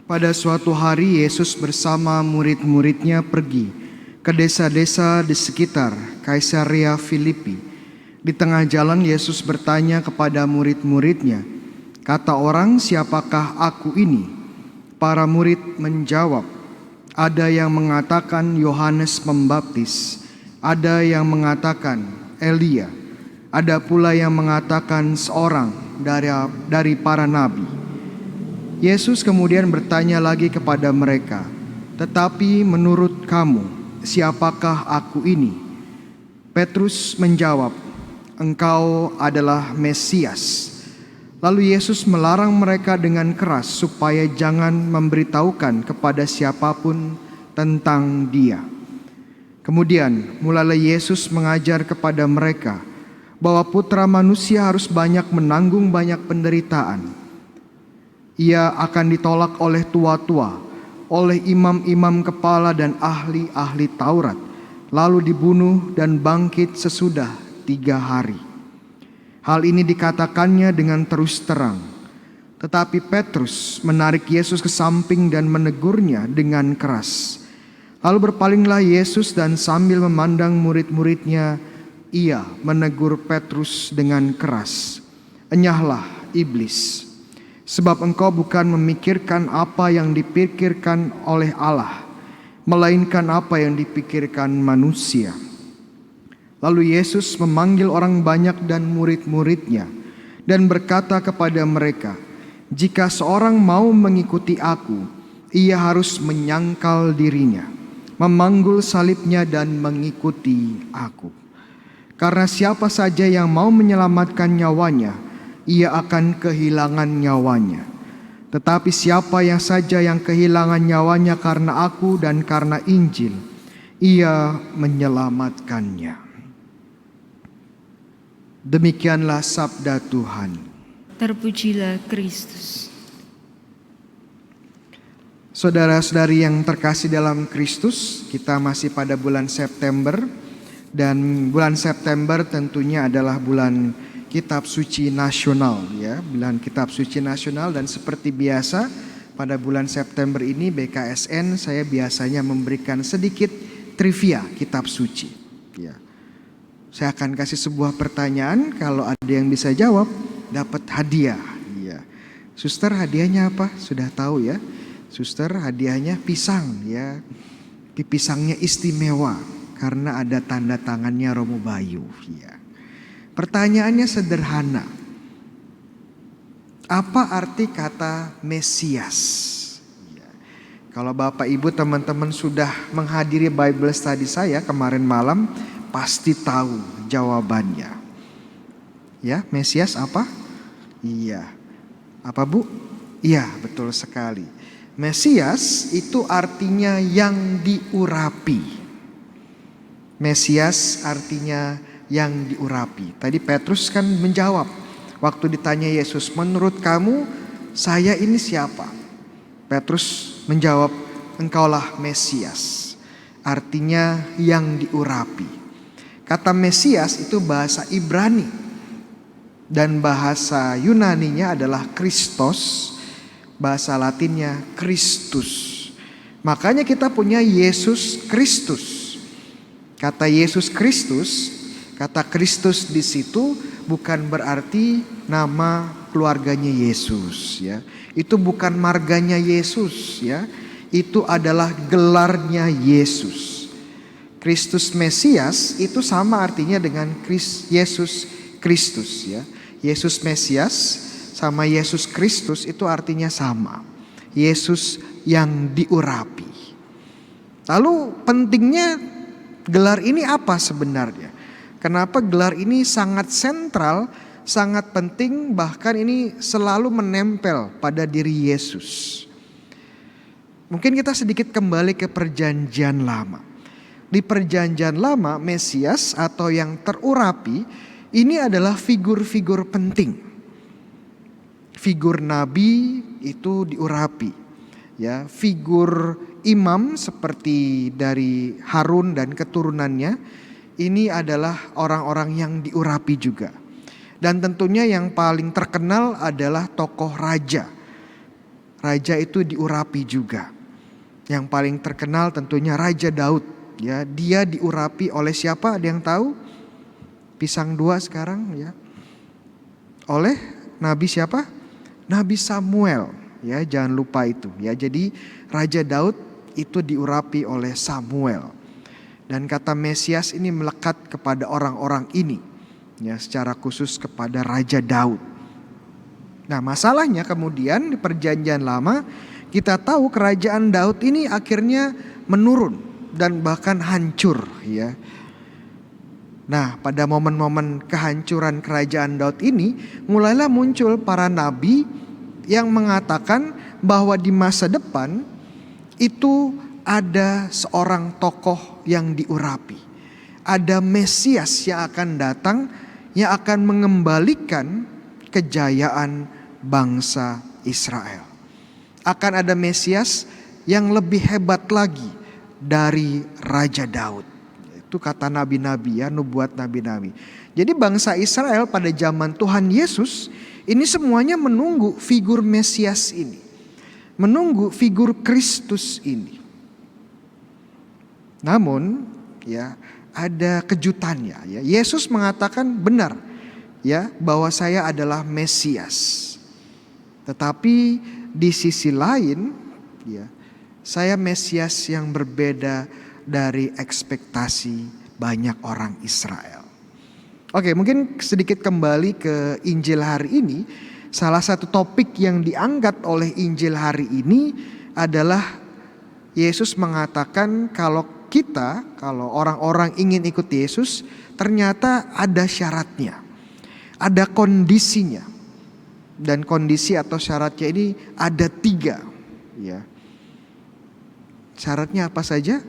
Pada suatu hari Yesus bersama murid-muridnya pergi ke desa-desa di sekitar Kaisarea Filipi. Di tengah jalan Yesus bertanya kepada murid-muridnya, "Kata orang, siapakah aku ini?" Para murid menjawab, "Ada yang mengatakan Yohanes Pembaptis, ada yang mengatakan Elia, ada pula yang mengatakan seorang dari para nabi." Yesus kemudian bertanya lagi kepada mereka, "Tetapi menurut kamu, siapakah aku ini?" Petrus menjawab, "Engkau adalah Mesias." Lalu Yesus melarang mereka dengan keras supaya jangan memberitahukan kepada siapapun tentang Dia. Kemudian mulailah Yesus mengajar kepada mereka bahwa Putra Manusia harus banyak menanggung banyak penderitaan. Ia akan ditolak oleh tua-tua, oleh imam-imam kepala dan ahli-ahli Taurat, lalu dibunuh dan bangkit sesudah 3 hari. Hal ini dikatakannya dengan terus terang. Tetapi Petrus menarik Yesus ke samping dan menegurnya dengan keras. Lalu berpalinglah Yesus dan sambil memandang murid-muridnya, ia menegur Petrus dengan keras, "Enyahlah iblis, sebab engkau bukan memikirkan apa yang dipikirkan oleh Allah, melainkan apa yang dipikirkan manusia." Lalu Yesus memanggil orang banyak dan murid-muridnya dan berkata kepada mereka, "Jika seorang mau mengikuti aku, ia harus menyangkal dirinya, memanggul salibnya dan mengikuti aku. Karena siapa saja yang mau menyelamatkan nyawanya, ia akan kehilangan nyawanya. Tetapi siapa yang saja yang kehilangan nyawanya karena aku dan karena Injil, ia menyelamatkannya." Demikianlah sabda Tuhan. Terpujilah Kristus. Saudara-saudari yang terkasih dalam Kristus, kita masih pada bulan September, dan bulan September tentunya adalah bulan Kitab Suci Nasional, ya, bulan Kitab Suci Nasional. Dan seperti biasa pada bulan September ini BKSN saya biasanya memberikan sedikit trivia Kitab Suci, ya. Saya akan kasih sebuah pertanyaan, kalau ada yang bisa jawab dapat hadiah, ya. Suster, hadiahnya apa? Sudah tahu ya? Suster, hadiahnya pisang, ya. Pisangnya istimewa karena ada tanda tangannya Romo Bayu, ya. Pertanyaannya sederhana. Apa arti kata Mesias? Ya. Kalau Bapak Ibu teman-teman sudah menghadiri Bible study saya kemarin malam, pasti tahu jawabannya. Ya, Mesias apa? Iya. Apa Bu? Iya, betul sekali. Mesias itu artinya yang diurapi. Mesias artinya yang diurapi. Tadi Petrus kan menjawab waktu ditanya Yesus, "Menurut kamu saya ini siapa?" Petrus menjawab, "Engkaulah Mesias." Artinya yang diurapi. Kata Mesias itu bahasa Ibrani dan bahasa Yunaninya adalah Christos, bahasa Latinnya Kristus. Makanya kita punya Yesus Kristus. Kata Yesus Kristus, kata Kristus di situ bukan berarti nama keluarganya Yesus, ya. Itu bukan marganya Yesus, ya. Itu adalah gelarnya Yesus. Kristus Mesias itu sama artinya dengan Yesus Kristus, ya. Yesus Mesias sama Yesus Kristus itu artinya sama. Yesus yang diurapi. Lalu pentingnya gelar ini apa sebenarnya? Kenapa gelar ini sangat sentral, sangat penting, bahkan ini selalu menempel pada diri Yesus? Mungkin kita sedikit kembali ke Perjanjian Lama. Di Perjanjian Lama, Mesias atau yang terurapi ini adalah figur-figur penting. Figur nabi itu diurapi, ya. Figur imam seperti dari Harun dan keturunannya ini adalah orang-orang yang diurapi juga. Dan tentunya yang paling terkenal adalah tokoh raja raja itu diurapi juga. Yang paling terkenal tentunya Raja Daud. Ya, dia diurapi oleh siapa? Ada yang tahu? Pisang 2 sekarang ya. Oleh Nabi siapa? Nabi Samuel. Ya, jangan lupa itu. Ya, jadi Raja Daud itu diurapi oleh Samuel. Dan kata Mesias ini melekat kepada orang-orang ini, ya, secara khusus kepada Raja Daud. Nah, masalahnya kemudian di Perjanjian Lama kita tahu kerajaan Daud ini akhirnya menurun dan bahkan hancur, ya. Nah, pada momen-momen kehancuran kerajaan Daud ini mulailah muncul para nabi yang mengatakan bahwa di masa depan itu ada seorang tokoh yang diurapi. Ada Mesias yang akan datang yang akan mengembalikan kejayaan bangsa Israel. Akan ada Mesias yang lebih hebat lagi dari Raja Daud. Itu kata nabi-nabi ya, nubuat nabi-nabi. Jadi bangsa Israel pada zaman Tuhan Yesus ini semuanya menunggu figur Mesias ini. Menunggu figur Kristus ini. Namun ya ada kejutannya ya. Yesus mengatakan benar ya bahwa saya adalah Mesias. Tetapi di sisi lain ya, saya Mesias yang berbeda dari ekspektasi banyak orang Israel. Oke, mungkin sedikit kembali ke Injil hari ini. Salah satu topik yang diangkat oleh Injil hari ini adalah Yesus mengatakan kalau orang-orang ingin ikut Yesus, ternyata ada syaratnya, ada kondisinya. Dan kondisi atau syaratnya ini ada 3. Ya. Syaratnya apa saja?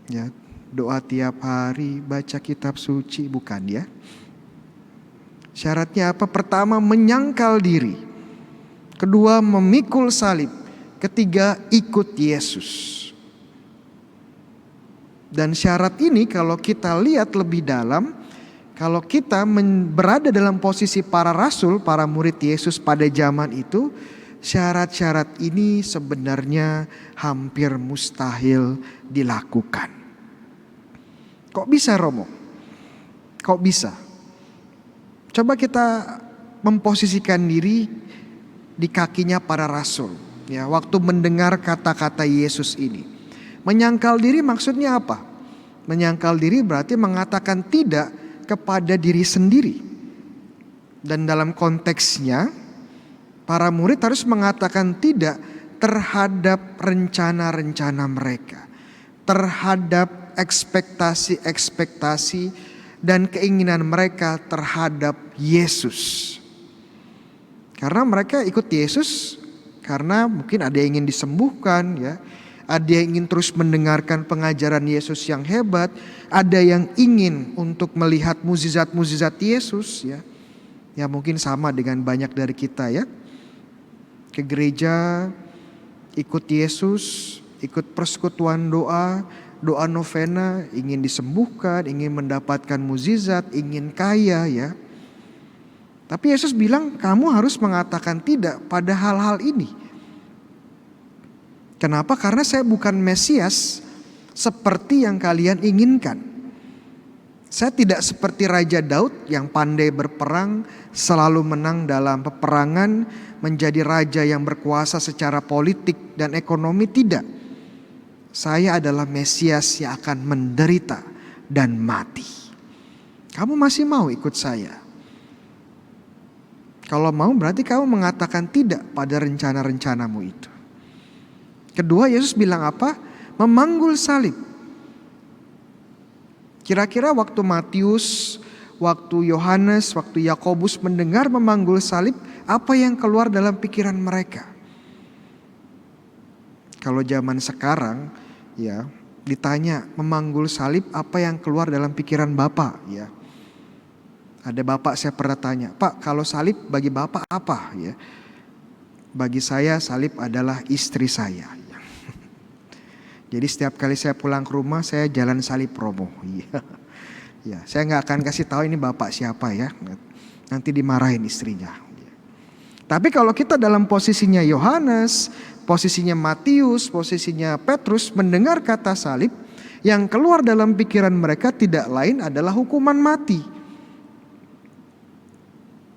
Ya, doa tiap hari, baca kitab suci, bukan ya? Syaratnya apa? Pertama, menyangkal diri. Kedua, memikul salib. Ketiga, ikut Yesus. Dan syarat ini kalau kita lihat lebih dalam, kalau kita berada dalam posisi para rasul, para murid Yesus pada zaman itu, syarat-syarat ini sebenarnya hampir mustahil dilakukan. Kok bisa, Romo? Kok bisa? Coba kita memposisikan diri di kakinya para rasul. Ya, waktu mendengar kata-kata Yesus ini. Menyangkal diri maksudnya apa? Menyangkal diri berarti mengatakan tidak kepada diri sendiri. Dan dalam konteksnya, para murid harus mengatakan tidak terhadap rencana-rencana mereka. Terhadap ekspektasi-ekspektasi dan keinginan mereka terhadap Yesus. Karena mereka ikut Yesus karena mungkin ada yang ingin disembuhkan ya. Ada yang ingin terus mendengarkan pengajaran Yesus yang hebat. Ada yang ingin untuk melihat mukjizat-mukjizat Yesus ya. Ya mungkin sama dengan banyak dari kita ya. Ke gereja, ikut Yesus, ikut persekutuan doa, doa novena, ingin disembuhkan, ingin mendapatkan mukjizat, ingin kaya ya. Tapi Yesus bilang kamu harus mengatakan tidak pada hal-hal ini. Kenapa? Karena saya bukan Mesias seperti yang kalian inginkan. Saya tidak seperti Raja Daud yang pandai berperang, selalu menang dalam peperangan, menjadi raja yang berkuasa secara politik dan ekonomi, tidak. Saya adalah Mesias yang akan menderita dan mati. Kamu masih mau ikut saya? Kalau mau berarti kamu mengatakan tidak pada rencana-rencanamu itu. Kedua, Yesus bilang apa? Memanggul salib. Kira-kira waktu Matius, waktu Yohanes, waktu Yakobus mendengar memanggul salib, apa yang keluar dalam pikiran mereka? Kalau zaman sekarang ya ditanya memanggul salib, apa yang keluar dalam pikiran Bapak ya? Ada bapak saya pernah tanya, Pak kalau salib bagi Bapak apa ya? Bagi saya salib adalah istri saya. Jadi setiap kali saya pulang ke rumah saya jalan salib Romo. Ya, saya nggak akan kasih tahu ini bapak siapa ya. Nanti dimarahin istrinya. Tapi kalau kita dalam posisinya Yohanes, posisinya Matius, posisinya Petrus mendengar kata salib, yang keluar dalam pikiran mereka tidak lain adalah hukuman mati.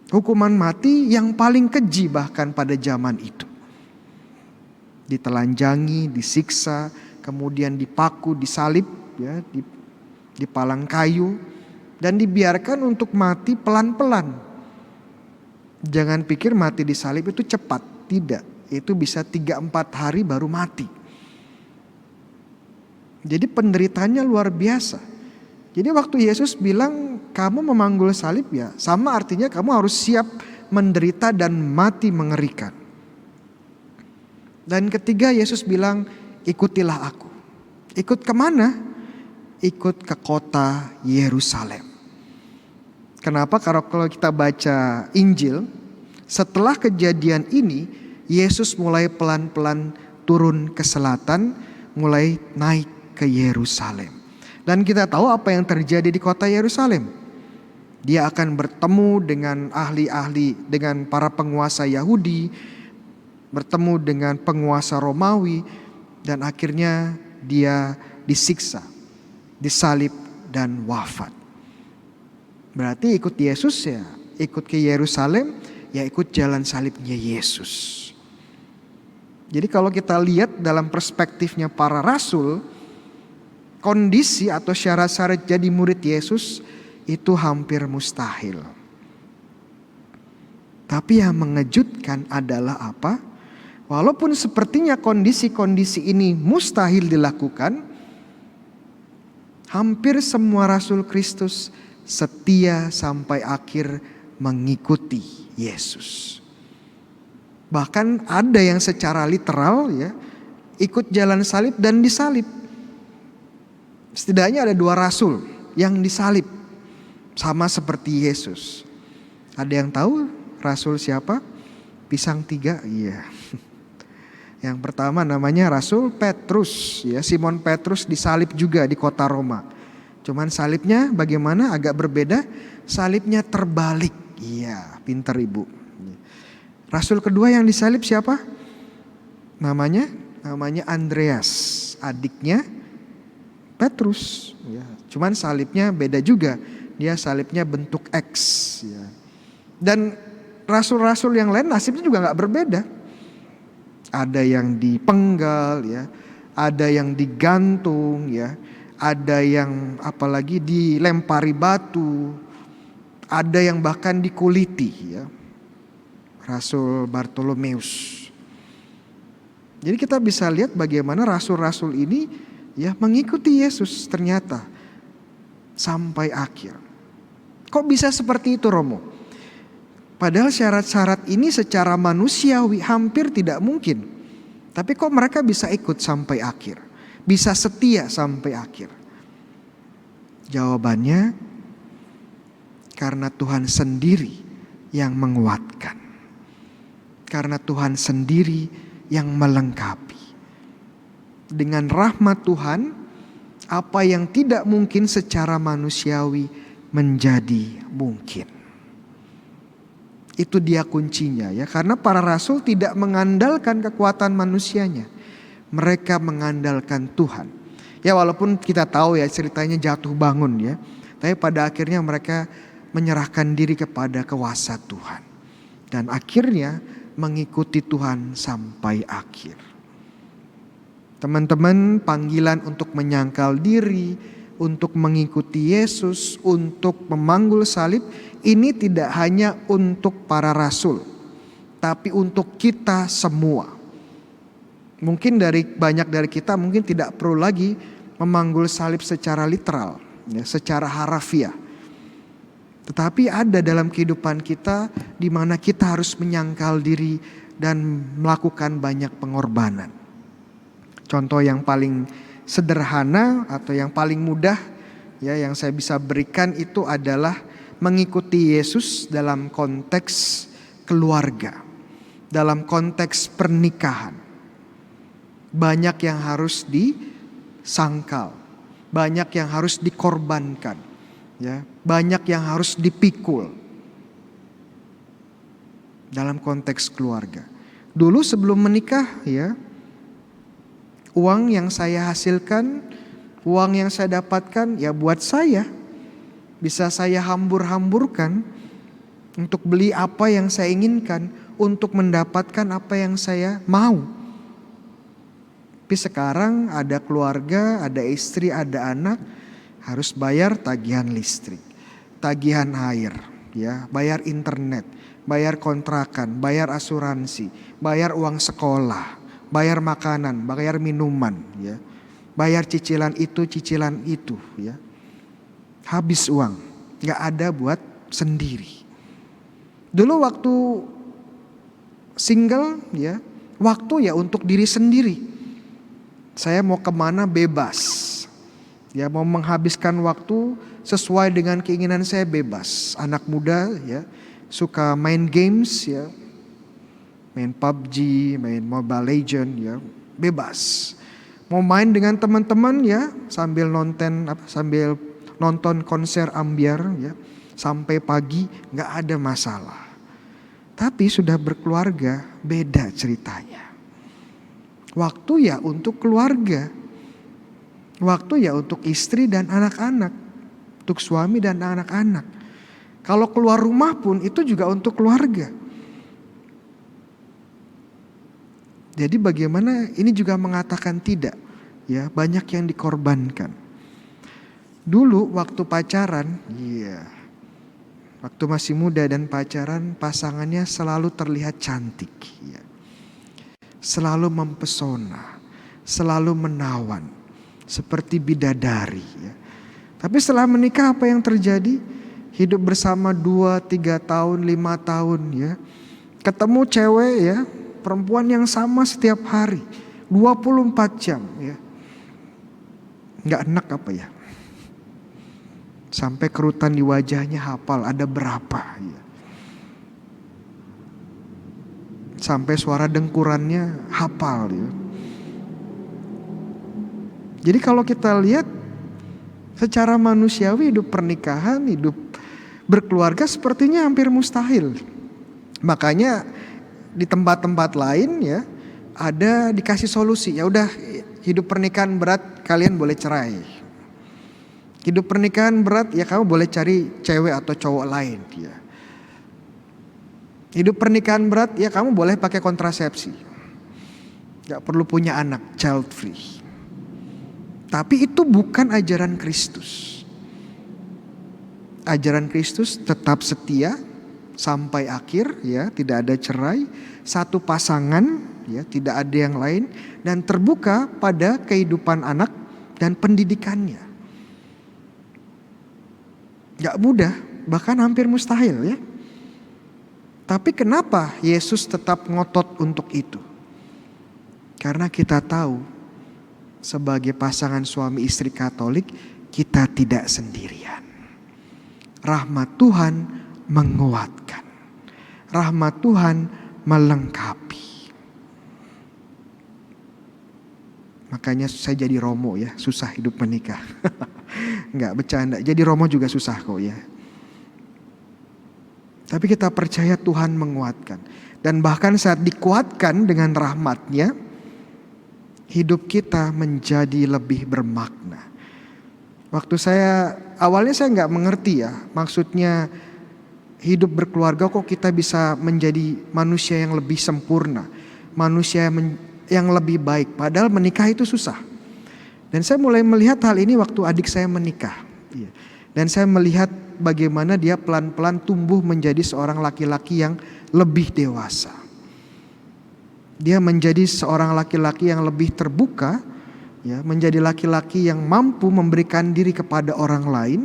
Hukuman mati yang paling keji bahkan pada zaman itu. Ditelanjangi, disiksa, kemudian dipaku, disalib, ya, di palang kayu, dan dibiarkan untuk mati pelan-pelan. Jangan pikir mati disalib itu cepat, tidak. Itu bisa 3-4 hari baru mati. Jadi penderitaannya luar biasa. Jadi waktu Yesus bilang kamu memanggul salib, ya sama artinya kamu harus siap menderita dan mati mengerikan. Dan ketiga Yesus bilang, ikutilah aku. Ikut kemana? Ikut ke kota Yerusalem. Kenapa? Kalau kita baca Injil, setelah kejadian ini Yesus mulai pelan-pelan turun ke selatan, mulai naik ke Yerusalem. Dan kita tahu apa yang terjadi di kota Yerusalem. Dia akan bertemu dengan ahli-ahli, dengan para penguasa Yahudi, bertemu dengan penguasa Romawi, dan akhirnya dia disiksa, disalib dan wafat. Berarti ikut Yesus ya, ikut ke Yerusalem, ya ikut jalan salibnya Yesus. Jadi kalau kita lihat dalam perspektifnya para rasul, kondisi atau syarat-syarat jadi murid Yesus itu hampir mustahil. Tapi yang mengejutkan adalah apa? Walaupun sepertinya kondisi-kondisi ini mustahil dilakukan, hampir semua rasul Kristus setia sampai akhir mengikuti Yesus. Bahkan ada yang secara literal ya ikut jalan salib dan disalib. Setidaknya ada 2 rasul yang disalib sama seperti Yesus. Ada yang tahu rasul siapa? Pisang 3, iya. Yang pertama namanya Rasul Petrus, ya Simon Petrus disalib juga di kota Roma. Cuman salibnya bagaimana? Agak berbeda. Salibnya terbalik. Iya, pinter ibu. Rasul kedua yang disalib siapa? Namanya Andreas, adiknya Petrus. Ya, cuman salibnya beda juga. Dia salibnya bentuk X. Ya. Dan rasul-rasul yang lain nasibnya juga nggak berbeda. Ada yang dipenggal, ya, ada yang digantung, ya, ada yang apalagi dilempari batu, ada yang bahkan dikuliti, ya. Rasul Bartolomeus. Jadi kita bisa lihat bagaimana rasul-rasul ini ya mengikuti Yesus ternyata sampai akhir. Kok bisa seperti itu, Romo? Padahal syarat-syarat ini secara manusiawi hampir tidak mungkin. Tapi kok mereka bisa ikut sampai akhir? Bisa setia sampai akhir? Jawabannya karena Tuhan sendiri yang menguatkan. Karena Tuhan sendiri yang melengkapi. Dengan rahmat Tuhan, apa yang tidak mungkin secara manusiawi menjadi mungkin. Itu dia kuncinya ya, karena para rasul tidak mengandalkan kekuatan manusianya. Mereka mengandalkan Tuhan. Ya walaupun kita tahu ya ceritanya jatuh bangun ya, tapi pada akhirnya mereka menyerahkan diri kepada kuasa Tuhan. Dan akhirnya mengikuti Tuhan sampai akhir. Teman-teman, panggilan untuk menyangkal diri, untuk mengikuti Yesus, untuk memanggul salib, ini tidak hanya untuk para rasul, tapi untuk kita semua. Mungkin banyak dari kita mungkin tidak perlu lagi memanggul salib secara literal, ya, secara harafiah. Tetapi ada dalam kehidupan kita di mana kita harus menyangkal diri dan melakukan banyak pengorbanan. Contoh yang paling sederhana atau yang paling mudah ya yang saya bisa berikan itu adalah mengikuti Yesus dalam konteks keluarga, dalam konteks pernikahan. Banyak yang harus disangkal, banyak yang harus dikorbankan, ya, banyak yang harus dipikul. dalam konteks keluarga. Dulu sebelum menikah ya, uang yang saya hasilkan, uang yang saya dapatkan ya buat saya. Bisa saya hambur-hamburkan untuk beli apa yang saya inginkan, untuk mendapatkan apa yang saya mau. Tapi sekarang ada keluarga, ada istri, ada anak, harus bayar tagihan listrik, tagihan air, ya, bayar internet, bayar kontrakan, bayar asuransi, bayar uang sekolah, bayar makanan, bayar minuman, ya, bayar cicilan itu, ya. Habis uang, gak ada buat sendiri. Dulu waktu single ya, waktu ya untuk diri sendiri. Saya mau kemana bebas. Ya, mau menghabiskan waktu sesuai dengan keinginan saya bebas. Anak muda ya, suka main games ya. Main PUBG, main Mobile Legend ya, bebas. Mau main dengan teman-teman ya, sambil nonton konser ambyar ya sampai pagi, nggak ada masalah. Tapi sudah berkeluarga beda ceritanya. Waktu ya untuk keluarga, waktu ya untuk istri dan anak-anak, untuk suami dan anak-anak. Kalau keluar rumah pun itu juga untuk keluarga. Jadi bagaimana ini juga mengatakan tidak, ya, banyak yang dikorbankan. Dulu waktu pacaran, waktu masih muda dan pacaran, pasangannya selalu terlihat cantik, ya. Selalu mempesona, selalu menawan, seperti bidadari, ya. Tapi setelah menikah apa yang terjadi? Hidup bersama 2-3 tahun, 5 tahun, ya. Ketemu cewek ya, perempuan yang sama setiap hari, 24 jam, ya. Nggak enak apa ya? Sampai kerutan di wajahnya hafal ada berapa ya. Sampai suara dengkurannya hafal ya. Jadi kalau kita lihat secara manusiawi hidup pernikahan, hidup berkeluarga sepertinya hampir mustahil. Makanya di tempat-tempat lain ya ada dikasih solusi. Ya udah, hidup pernikahan berat kalian boleh cerai. Hidup pernikahan berat ya kamu boleh cari cewek atau cowok lain ya. Hidup pernikahan berat ya kamu boleh pakai kontrasepsi. Gak perlu punya anak, child free. Tapi itu bukan ajaran Kristus. Ajaran Kristus tetap setia sampai akhir ya, tidak ada cerai, satu pasangan ya, tidak ada yang lain, dan terbuka pada kehidupan anak dan pendidikannya. Gak mudah, bahkan hampir mustahil ya. Tapi kenapa Yesus tetap ngotot untuk itu? Karena kita tahu sebagai pasangan suami istri Katolik kita tidak sendirian. Rahmat Tuhan menguatkan. Rahmat Tuhan melengkapi. Makanya saya jadi Romo ya, susah hidup menikah. Enggak, bercanda. Jadi Romo juga susah kok ya. Tapi kita percaya Tuhan menguatkan. Dan bahkan saat dikuatkan dengan rahmat-Nya, hidup kita menjadi lebih bermakna. Waktu awalnya saya nggak mengerti ya, maksudnya hidup berkeluarga kok kita bisa menjadi manusia yang lebih sempurna, manusia yang lebih baik. Padahal menikah itu susah. Dan saya mulai melihat hal ini waktu adik saya menikah. Dan saya melihat bagaimana dia pelan-pelan tumbuh menjadi seorang laki-laki yang lebih dewasa. Dia menjadi seorang laki-laki yang lebih terbuka, ya, menjadi laki-laki yang mampu memberikan diri kepada orang lain,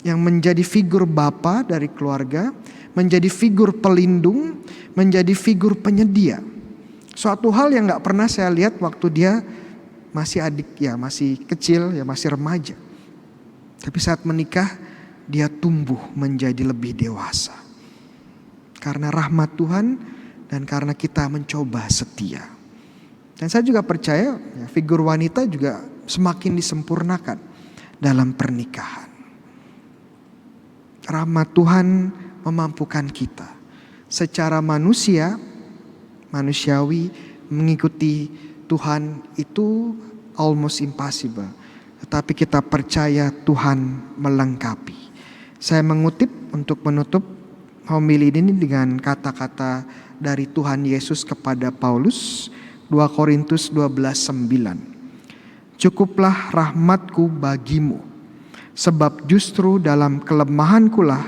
yang menjadi figur bapa dari keluarga, menjadi figur pelindung, menjadi figur penyedia. Suatu hal yang gak pernah saya lihat waktu dia masih adik ya, masih kecil ya, masih remaja. Tapi saat menikah dia tumbuh menjadi lebih dewasa. Karena rahmat Tuhan dan karena kita mencoba setia. Dan saya juga percaya ya, figur wanita juga semakin disempurnakan dalam pernikahan. Rahmat Tuhan memampukan kita. Secara manusiawi mengikuti Tuhan itu almost impossible. Tetapi kita percaya Tuhan melengkapi. Saya mengutip untuk menutup homili ini dengan kata-kata dari Tuhan Yesus kepada Paulus, 2 Korintus 12:9. Cukuplah rahmatku bagimu, sebab justru dalam kelemahankulah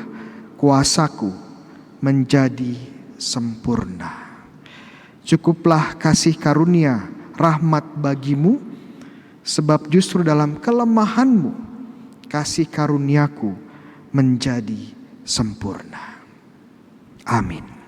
kuasaku menjadi sempurna. Cukuplah kasih karunia rahmat bagimu, sebab justru dalam kelemahanmu kasih karuniaku menjadi sempurna. Amin.